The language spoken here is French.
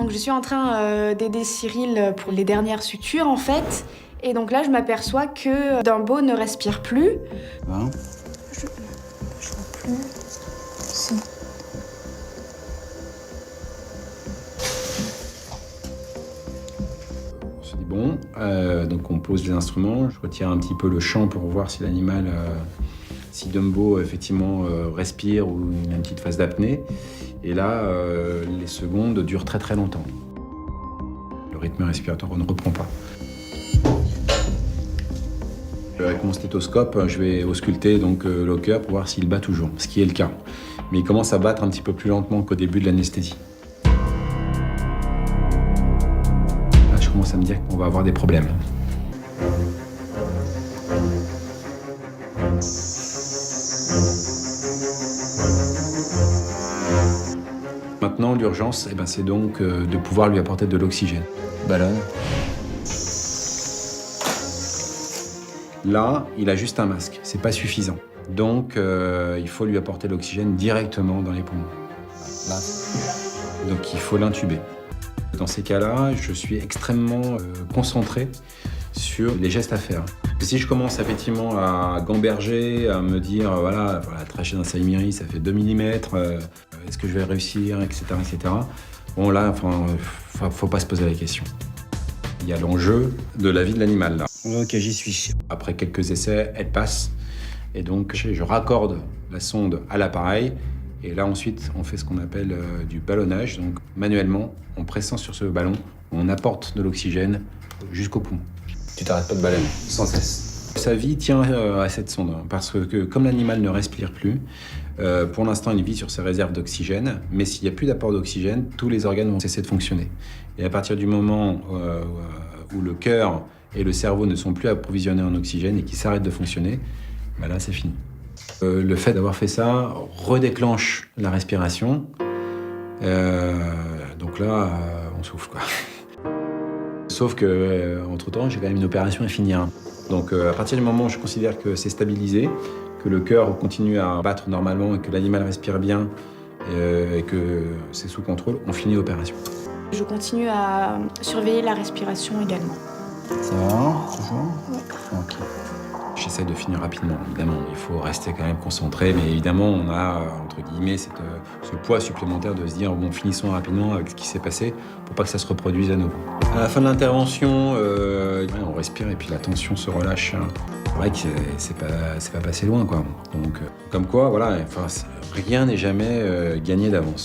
Donc je suis en train d'aider Cyril pour les dernières sutures en fait. Et donc là je m'aperçois que Dumbo ne respire plus. Hein? Je vois plus. Si. On se dit bon, donc on pose les instruments, je retire un petit peu le chant pour voir si l'animal, si Dumbo effectivement respire ou il a une petite phase d'apnée. Et là, les secondes durent très très longtemps. Le rythme respiratoire ne reprend pas. Avec mon stéthoscope, je vais ausculter donc, le cœur pour voir s'il bat toujours, ce qui est le cas. Mais il commence à battre un petit peu plus lentement qu'au début de l'anesthésie. Là, je commence à me dire qu'on va avoir des problèmes. Maintenant, l'urgence, c'est donc de pouvoir lui apporter de l'oxygène. Ballonne. Là, il a juste un masque, c'est pas suffisant. Donc, il faut lui apporter l'oxygène directement dans les poumons. Là. Donc, il faut l'intuber. Dans ces cas-là, je suis extrêmement concentré sur les gestes à faire. Si je commence effectivement à gamberger, à me dire, voilà, tracher d'un Saïmiri, ça fait 2 mm, est-ce que je vais réussir, etc., etc. Bon, là, faut pas se poser la question. Il y a l'enjeu de la vie de l'animal, là. Ok, j'y suis. Après quelques essais, elle passe. Et donc, je raccorde la sonde à l'appareil. Et là, ensuite, on fait ce qu'on appelle du ballonnage. Donc, manuellement, en pressant sur ce ballon, on apporte de l'oxygène jusqu'au poumon. Tu t'arrêtes pas de baleine? Sans cesse. Sa vie tient à cette sonde. Parce que comme l'animal ne respire plus, pour l'instant, il vit sur ses réserves d'oxygène. Mais s'il n'y a plus d'apport d'oxygène, tous les organes vont cesser de fonctionner. Et à partir du moment où le cœur et le cerveau ne sont plus approvisionnés en oxygène et qui s'arrêtent de fonctionner, là, c'est fini. Le fait d'avoir fait ça redéclenche la respiration. Donc là, on souffle, quoi. Sauf que, entre-temps, j'ai quand même une opération à finir. Donc, à partir du moment où je considère que c'est stabilisé, que le cœur continue à battre normalement et que l'animal respire bien et que c'est sous contrôle, on finit l'opération. Je continue à surveiller la respiration également. Ça va, toujours? Ouais. Ok. J'essaie de finir rapidement, évidemment. Il faut rester quand même concentré, mais évidemment, on a, entre guillemets, ce poids supplémentaire de se dire, bon, finissons rapidement avec ce qui s'est passé pour pas que ça se reproduise à nouveau. À la fin de l'intervention, on respire et puis la tension se relâche. C'est vrai que c'est pas passé loin, quoi. Donc, comme quoi, voilà, rien n'est jamais gagné d'avance.